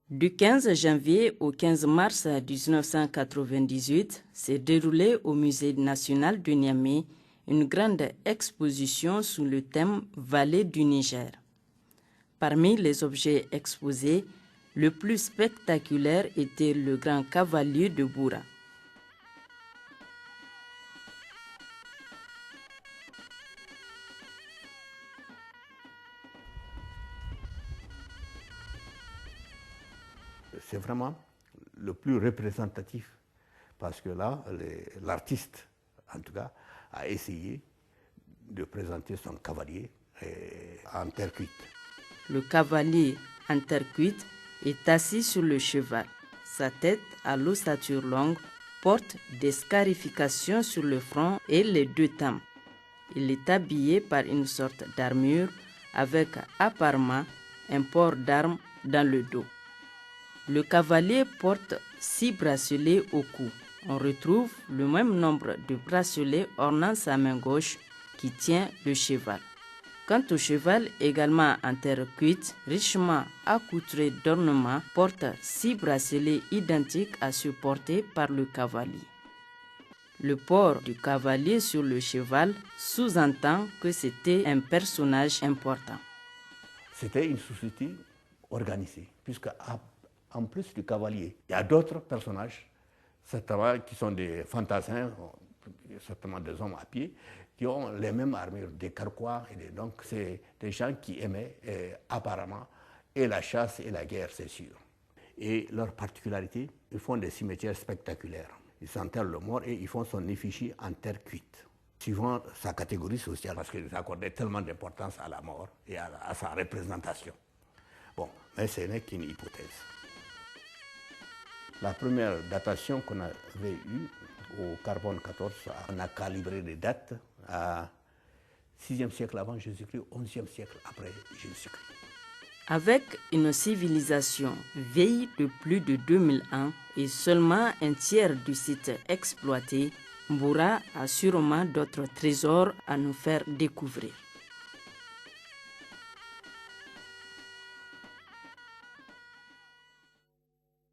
Du 15 janvier au 15 mars 1998 s'est déroulée au Musée national de Niamey une grande exposition sous le thème « Vallée du Niger ». Parmi les objets exposés, le plus spectaculaire était le grand cavalier de Boura. C'est vraiment le plus représentatif parce que là, l'artiste, en tout cas, a essayé de présenter son cavalier en terre cuite. Le cavalier en terre cuite est assis sur le cheval. Sa tête, à l'ossature longue, porte des scarifications sur le front et les deux tempes. Il est habillé par une sorte d'armure avec apparemment un port d'armes dans le dos. Le cavalier porte 6 bracelets au cou. On retrouve le même nombre de bracelets ornant sa main gauche qui tient le cheval. Quant au cheval, également en terre cuite, richement accoutré d'ornements, porte 6 bracelets identiques à ceux portés par le cavalier. Le port du cavalier sur le cheval sous-entend que c'était un personnage important. C'était une société organisée, puisque en plus du cavalier, il y a d'autres personnages, certainement qui sont des fantassins, certainement des hommes à pied, qui ont les mêmes armures, des carquois. Donc c'est des gens qui aimaient apparemment et la chasse et la guerre, c'est sûr. Et leur particularité, ils font des cimetières spectaculaires. Ils s'enterrent le mort et ils font son effigie en terre cuite, suivant sa catégorie sociale, parce qu'ils accordaient tellement d'importance à la mort et à sa représentation. Bon, mais ce n'est qu'une hypothèse. La première datation qu'on avait eue au carbone 14, on a calibré les dates à 6e siècle avant Jésus-Christ, 11e siècle après Jésus-Christ. Avec une civilisation vieille de plus de 2000 ans et seulement un tiers du site exploité, Boura a sûrement d'autres trésors à nous faire découvrir.